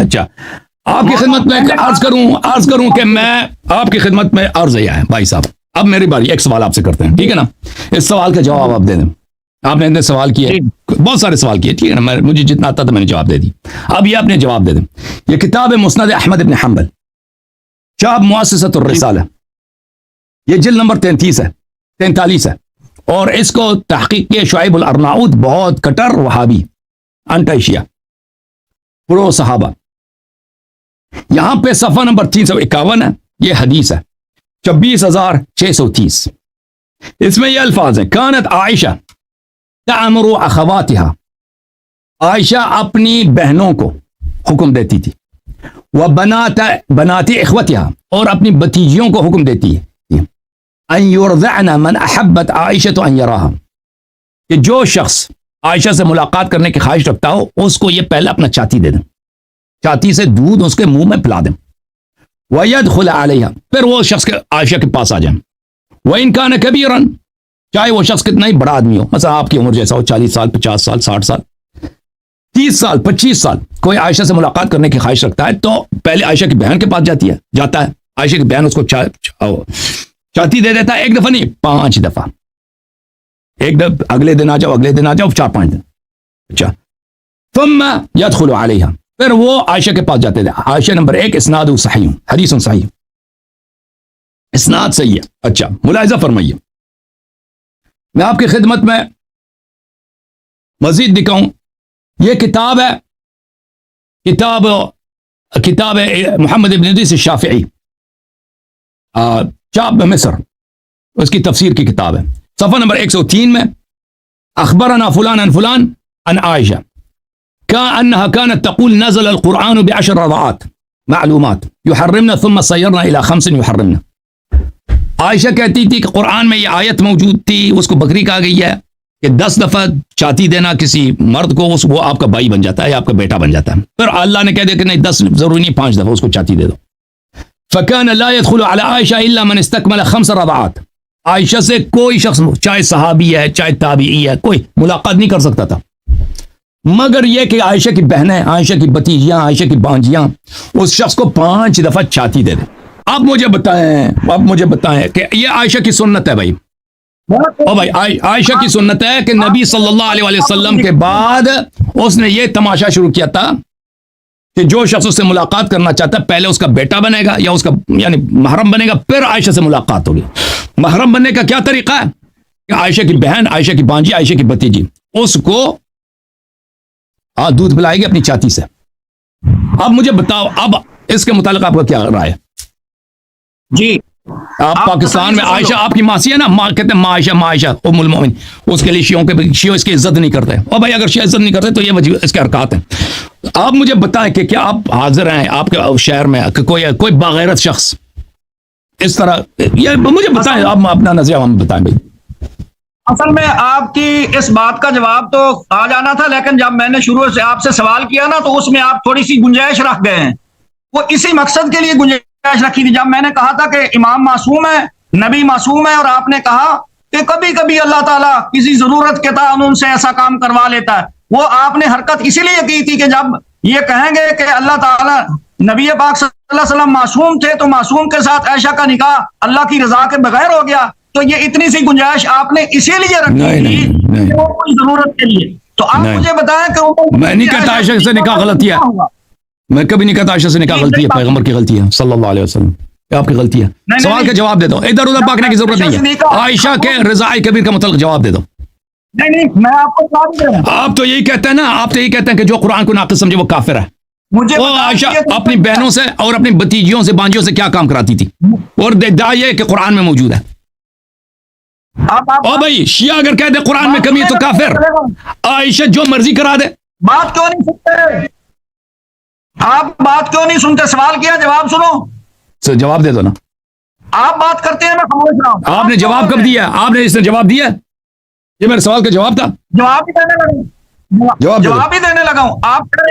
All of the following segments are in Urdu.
اچھا آپ کی خدمت میں عرض کروں کہ میں آپ کی خدمت میں عرض یہ ہے بھائی صاحب. اب میری باری, ایک سوال آپ سے کرتے ہیں, ٹھیک ہے نا؟ اس سوال کا جواب آپ دے دیں. آپ نے اتنے سوال کیے, بہت سارے سوال کیے, ٹھیک ہے نا؟ مجھے جتنا آتا تھا میں نے جواب دے دی. اب یہ اپنے جواب دے دیں. یہ کتاب ہے مسند احمد ابن حنبل, چاپ مؤسسۃ الرسالہ, یہ جلد نمبر 43 ہے, اور اس کو تحقیق کیا شعیب الارناؤط, بہت کٹر وہابی, انٹی شیعہ, پرو صحابہ. یہاں پہ صفحہ نمبر 351 ہے, یہ حدیث ہے 24630. اس میں یہ الفاظ ہیں, کانت عائشہ تأمر اخواتها, عائشہ اپنی بہنوں کو حکم دیتی تھی, وبنات اخوتها, اور اپنی بتیجیوں کو حکم دیتی ہے, ان یرضعن من احبت عائشہ ان یراها, کہ جو شخص عائشہ سے ملاقات کرنے کی خواہش رکھتا ہو اس کو یہ پہلے اپنا چھاتی دے دیں, چھاتی سے دودھ اس کے منہ میں پلا دیں. وَيَدْخُلَ عَلَيْهَا, پھر وہ شخص کے عائشہ کے پاس آ جائیں. وَإِنْ كَانَ كَبِيرًا, چاہے وہ شخص کتنا ہی بڑا آدمی ہو, مثلا آپ کی عمر جیسا ہو, 40 سال 50 سال 60 سال 30 سال 25 سال, کوئی عائشہ سے ملاقات کرنے کی خواہش رکھتا ہے تو پہلے عائشہ کی بہن کے پاس جاتا ہے. عائشہ کی بہن اس کو چھاتی دے دیتا ہے, ایک دفعہ نہیں 5 دفعہ, ایک دفعہ اگلے دن آ جاؤ 4-5 دن. اچھا, ثم يدخل عليها, پھر وہ عائشہ کے پاس جاتے تھے. عائشہ نمبر 1, اسناد صحیح, حدیث صحیح, اسناد صحیح ہے. اچھا ملاحظہ فرمائیے, میں آپ کی خدمت میں مزید دکھاؤں, یہ کتاب ہے, کتاب ہے محمد ابن ادریس الشافعی, چاپ مصر, اس کی تفسیر کی کتاب ہے. صفحہ نمبر 103 میں, اخبرنا فلان عن فلان عن عائشہ كأنها كانت تقول نزل القرآن ب10 رضعات معلومات يحرمنا ثم صيرنا إلى 5 يحرمنا. عائشہ کہتی تھی کہ قرآن میں یہ آیت موجود تھی, اس کو بکری کہا گئی ہے کہ 10 دفعہ چھاتی دینا کسی مرد کو, وہ آپ کا بھائی بن جاتا ہے یا آپ کا بیٹا بن جاتا ہے. پھر اللہ نے کہہ دیا کہ نہیں 10 ضروری نہیں, 5 دفعہ اس کو چھاتی دے دو. فكان لا يدخل على عائشہ الا من استكمل 5 رضعات, عائشہ سے کوئی شخص چاہے صحابی ہے چاہے تابعی ہے کوئی ملاقات نہیں کر سکتا تھا, مگر یہ کہ عائشہ کی بہنیں, عائشہ کی بتیجیاں, عائشہ کی بانجیاں اس شخص کو 5 دفعہ چھاتی دے دیں. آپ مجھے بتائیں کہ یہ عائشہ کی سنت ہے بھائی, او بھائی عائشہ کی سنت ہے کہ نبی صلی اللہ علیہ وسلم کے بعد اس نے یہ تماشا شروع کیا تھا کہ جو شخص اس سے ملاقات کرنا چاہتا ہے پہلے اس کا بیٹا بنے گا یا اس کا یعنی محرم بنے گا, پھر عائشہ سے ملاقات ہوگی. محرم بننے کا کیا طریقہ ہے کہ عائشہ کی بہن, عائشہ کی بانجی, عائشہ کی بتیجی اس کو دودھ پلائے گی اپنی چھاتی سے. اب مجھے بتاؤ, اب اس کے متعلق آپ کا کیا رائے ہے؟ جی آپ پاکستان میں عائشہ آپ کی ماسی ہے نا, کہتے ہیں ماں عائشہ ام المومنین, اس کے لیے شیعوں اس کی عزت نہیں کرتے. اور بھائی اگر شیعہ عزت نہیں کرتے تو یہ وجہ اس کے حرکات ہیں. آپ مجھے بتائیں کہ کیا آپ حاضر ہیں آپ کے شہر میں کہ کوئی باغیرت شخص اس طرح, یہ مجھے بتائیں, آپ اپنا نظریہ ہمیں بتائیں بھائی. اصل میں آپ کی اس بات کا جواب تو آ جانا تھا, لیکن جب میں نے شروع سے آپ سے سوال کیا نا تو اس میں آپ تھوڑی سی گنجائش رکھ گئے ہیں. وہ اسی مقصد کے لیے گنجائش رکھی تھی جب میں نے کہا تھا کہ امام معصوم ہے, نبی معصوم ہے, اور آپ نے کہا کہ کبھی کبھی اللہ تعالیٰ کسی ضرورت کے تعاون سے ایسا کام کروا لیتا ہے. وہ آپ نے حرکت اسی لیے کی تھی کہ جب یہ کہیں گے کہ اللہ تعالیٰ نبی پاک صلی اللہ علیہ وسلم معصوم تھے تو معصوم کے ساتھ عائشہ کا نکاح اللہ کی رضا کے بغیر ہو گیا, تو یہ اتنی سی گنجائش آپ نے اسی لیے رکھی تھی کوئی ضرورت کے لیے. تو آپ مجھے بتائیں کہ میں نہیں کہتا عائشہ سے نکاح غلطی ہے, میں کبھی نہیں کہتا عائشہ سے نکاح غلطی ہے, پیغمبر کی غلطی ہے صلی اللہ علیہ وسلم, آپ کی غلطی ہے. سوال کا جواب دے دو, ادھر ادھر بھاگنے کی ضرورت نہیں ہے. عائشہ کے رضاء کبیر کا متعلق جواب دے دو. نہیں میں آپ کو آپ تو یہی کہتے ہیں نا, آپ تو یہی کہتے ہیں کہ جو قرآن کو ناقص سمجھے وہ کافر ہے. وہ عائشہ اپنی بہنوں سے اور اپنی بتیجیوں سے بانجیوں سے کیا کام کراتی تھی, اور دعویٰ کہ قرآن میں موجود ہے. او بھائی شیعہ اگر کہہ دے قرآن میں کمی ہے تو کافر, عائشہ جو مرضی کرا دے. بات کیوں نہیں سنتے آپ, بات کیوں نہیں سنتے؟ سوال کیا, جواب سنو. جواب دے دو نا. آپ بات کرتے ہیں, میں سمجھ رہا ہوں. آپ نے جواب کب دیا؟ آپ نے اس نے جواب دیا, یہ میرے سوال کا جواب تھا. جواب ہی دینے لگا ہوں, جواب ہی دینے لگا ہوں.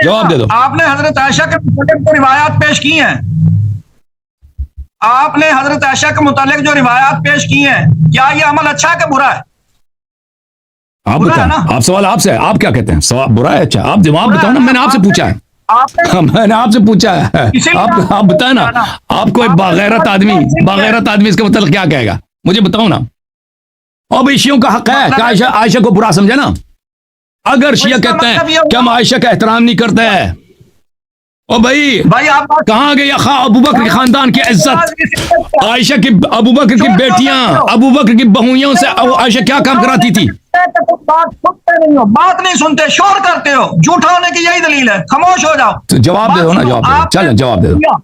جواب دے دو. آپ نے حضرت عائشہ کے متعلق جو روایات پیش کی ہیں, آپ نے حضرت عائشہ کے متعلق جو روایات پیش کی ہیں, کیا یہ عمل اچھا ہے کہ برا ہے؟ آپ بتائیں, آپ سوال آپ سے, آپ کیا کہتے ہیں؟ سوال برا ہے اچھا؟ آپ جواب بتاؤ نا, میں نے آپ سے پوچھا ہے. میں نے آپ سے پوچھا ہے، آپ بتائیں نا، آپ کو باغیرت آدمی اس کے متعلق کیا کہے گا؟ مجھے بتاؤ نا۔ اور بھائی شیعوں کا حق ہے کہ عائشہ کو برا سمجھے نا۔ اگر شیعہ کہتے ہیں کہ ہم عائشہ کا احترام نہیں کرتے ہیں، او بھائی کہاں گئی ابو بکر کے خاندان کی عزت؟ عائشہ کی ابو بکر کی بیٹیاں، ابو بکر کی بہوئیوں سے عائشہ کیا کام کراتی تھی؟ بات نہیں سنتے، شور کرتے ہو، جھوٹا ہونے کی یہی دلیل ہے، خاموش ہو جاؤ۔ تو جواب دے دو نا، جواب دے دو، چلیں جواب دے دو۔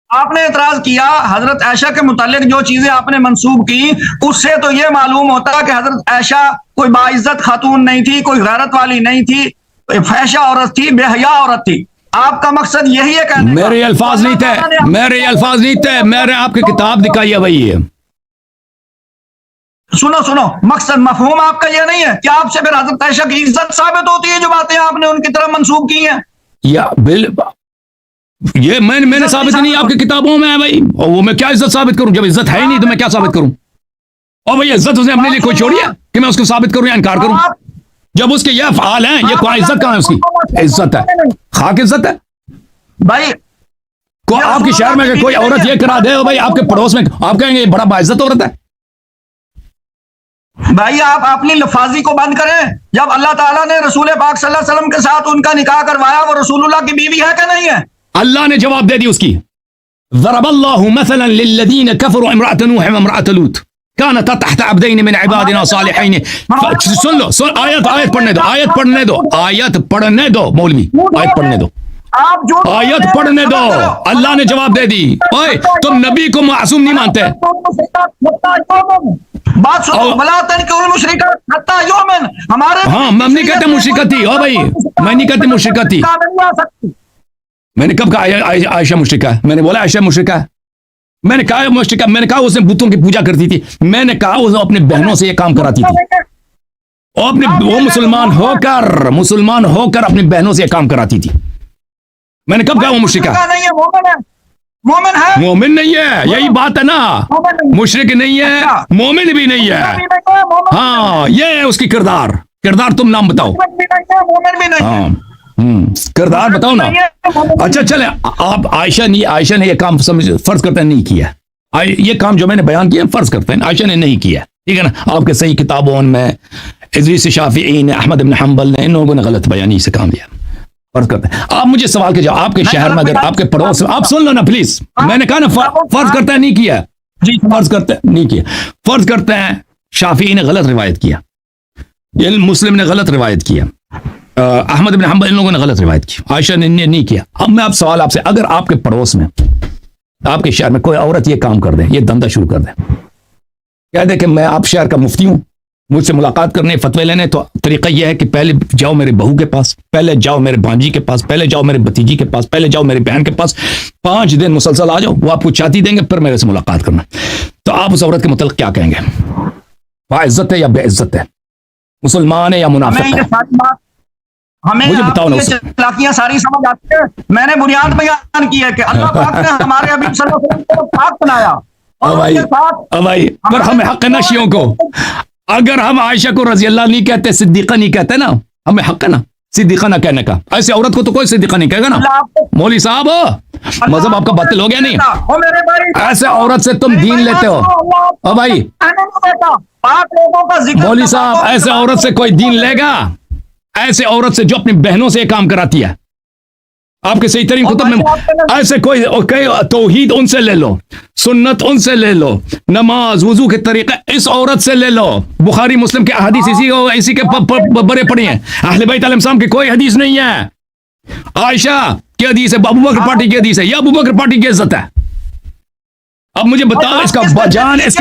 آپ نے اعتراض کیا حضرت عائشہ کے متعلق جو چیزیں آپ نے منسوب کی، اس سے تو یہ معلوم ہوتا کہ حضرت عائشہ کوئی باعزت خاتون نہیں تھی، کوئی غیرت والی نہیں تھی، فحشہ عورت تھی، بے حیا عورت تھی۔ آپ کا مقصد یہی ہے کہ میرے الفاظ نہیں تھے، میں نے آپ کی کتاب دکھائی ہے بھائی۔ سنو، مقصد مفہوم آپ کا یہ نہیں ہے کہ آپ سے پھر حضرت عائشہ کی عزت ثابت ہوتی ہے جو باتیں آپ نے ان کی طرف منسوب کی ہیں؟ یہ میں نے ثابت نہیں، آپ کی کتابوں میں ہے بھائی، اور وہ میں کیا عزت ثابت کروں؟ جب عزت ہے ہی نہیں تو میں کیا ثابت کروں؟ اور بھائی عزت اسے اپنے لیے کوئی چھوڑی ہے کہ میں اس کو ثابت کروں یا انکار کروں؟ جب اس کے یہ افعال ہیں، یہ کوئی عزت کہاں ہے؟ اس کی عزت ہے، خاک عزت ہے بھائی۔ آپ کے شہر میں کوئی عورت یہ کرا دے بھائی، آپ کے پڑوس میں آپ کہیں گے یہ بڑا باعزت عورت ہے؟ بھائی آپ اپنی لفاظی کو بند کریں۔ جب اللہ تعالیٰ نے رسول پاک صلی اللہ علیہ وسلم کے ساتھ ان کا نکاح کروایا، وہ رسول اللہ کی بیوی ہے کہ نہیں ہے؟ اللہ نے جواب دے دی اس کی۔ ضرب اللہ مثلا للذین کفروا امرأة نوح وامرأة لوط كانتا تحت عبدین من عبادنا صالحین۔ سن لو، آیت پڑھنے دو مولوی، آیت پڑھنے دو، آیت پڑھنے دو۔ اللہ نے جواب دے دی۔ اوئے تم نبی کو معصوم نہیں مانتے؟ بات سنو، بلا تنکحوا المشرکات حتی یؤمن، ہمارے ہاں میں نہیں کہتے مشرکت تھی، او بھائی میں نہیں کہتے مشرکت تھی۔ میں نے کب کہا عائشہ مشرکہ ہے؟ میں نے بولا عائشہ مشرکہ ہے؟ میں نے کہا مشرکہ، میں نے کہا اس نے بتوں کی پوجا کرتی تھی، میں نے کہا وہ اپنی بہنوں سے یہ کام کراتی تھی، اور وہ مسلمان ہو کر اپنی بہنوں سے یہ کام کراتی تھی۔ میں نے کب کہا وہ مشرکہ ہے؟ مومن ہے، مومن نہیں ہے، یہی بات ہے نا، مشرک نہیں ہے، مومن بھی نہیں ہے۔ ہاں یہ ہے اس کی کردار تم نام بتاؤ۔ ہاں کردار بتاؤ نا۔ اچھا چلے، آپ عائشہ نے یہ کام فرض کرتے ہیں نہیں کیا، یہ کام جو میں نے بیان کیا فرض کرتے ہیں عائشہ نے نہیں کیا، ٹھیک ہے نا؟ آپ کے صحیح کتابوں میں ادریس شافعی نے، احمد بن حنبل نے، ان لوگوں نے غلط بیانی سے کام دیا، فرض کرتے ہیں۔ آپ مجھے سوال کے جواب، آپ کے شہر میں اگر آپ کے پڑوس، آپ سن لو نا پلیز، میں نے کہا نا فرض کرتے ہیں نہیں کیا، فرض کرتے نہیں کیا، فرض کرتے ہیں شافعی نے غلط روایت کیا، مسلم نے غلط روایت کیا، احمد بن حنبل ان لوگوں نے غلط روایت کی، عائشہ نے نہیں کیا۔ اب میں سوال آپ سے، اگر آپ کے پڑوس میں، آپ کے شہر میں کوئی عورت یہ کام کر دے، یہ دھندا شروع کر دے، کہہ دے کہ میں آپ شہر کا مفتی ہوں، مجھ سے ملاقات کرنے، فتوے لینے، تو طریقہ یہ ہے کہ پہلے جاؤ میرے بہو کے پاس، پہلے جاؤ میرے بانجی کے پاس، پہلے جاؤ میرے بھتیجی کے پاس، پہلے جاؤ میری بہن کے پاس، 5 دن مسلسل آ جاؤ، وہ آپ کو چاتی دیں گے، پھر میرے سے ملاقات کرنا۔ تو آپ اس عورت کے متعلق کیا کہیں گے؟ باعزت ہے یا بے عزت ہے؟ مسلمان ہے یا منافق ہے؟ ہمیں مجھے بتاؤ نا، چلاکیاں ساری سمجھ آتی ہے۔ میں نے بنیاد بیان کی ہے کہ اللہ پاک نے ہمارے حبیب صلی اللہ علیہ وسلم کو پاک بنایا، بھائی پر ہمیں حق ہے نا شیعوں کو، اگر ہم عائشہ کو رضی اللہ نہیں کہتے، صدیقہ نہیں کہتے نا، ہمیں حق ہے نا صدیقہ نہ کہنے کا۔ ایسے عورت کو تو کوئی صدیقہ نہیں کہے گا نا۔ مولوی صاحب مذہب آپ کا باطل ہو گیا نہیں؟ ایسے عورت سے تم دین لیتے ہو؟ او بھائی مولوی صاحب، ایسے عورت سے کوئی دین لے گا؟ ایسے عورت سے جو اپنی بہنوں سے یہ کام کراتی ہے، آپ کے صحیح ترین کتب میں ایسے کوئی توحید ان سے لے لو، سنت ان سے لے لو، نماز وضو کے طریقے اس عورت سے لے لو، بخاری مسلم کے احادیث اسی کے بڑے پڑی ہیں، اہل بیت علیہ السلام کی کوئی حدیث نہیں ہے۔ عائشہ کی حدیث ہے، ابو بکر پارٹی کی حدیث ہے، یہ ابو بکر پارٹی کی عزت ہے۔ اب مجھے بتاؤ، اس کا باجان، اس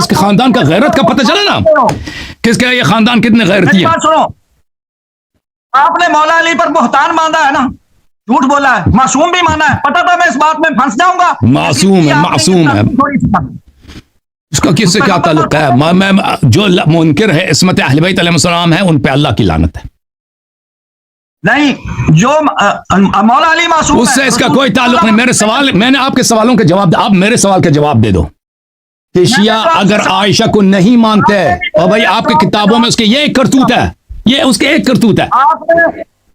کے خاندان کا غیرت کا پتہ چلا نا، کس کا یہ خاندان کتنے غیرتی ہے۔ آپ نے مولا علی پر بہتان باندھا ہے نا، جھوٹ بولا ہے، معصوم بھی مانا ہے، پتہ تھا میں اس بات میں پھنس جاؤں گا۔ معصوم ہے، اس کا کس سے کیا تعلق ہے؟ جو منکر ہے عصمت اہل بیت علیہ السلام ہے، ان پہ اللہ کی لعنت ہے۔ نہیں، جو مولا علی معصوم اس سے اس کا کوئی تعلق نہیں۔ میں نے آپ کے سوالوں کے جواب، آپ میرے سوال کے جواب دے دو کہ شیعہ اگر عائشہ کو نہیں مانتے، اور بھائی آپ کی کتابوں میں اس کے یہ ایک کرتوت ہے، یہ اس کے ایک کرتوت ہے۔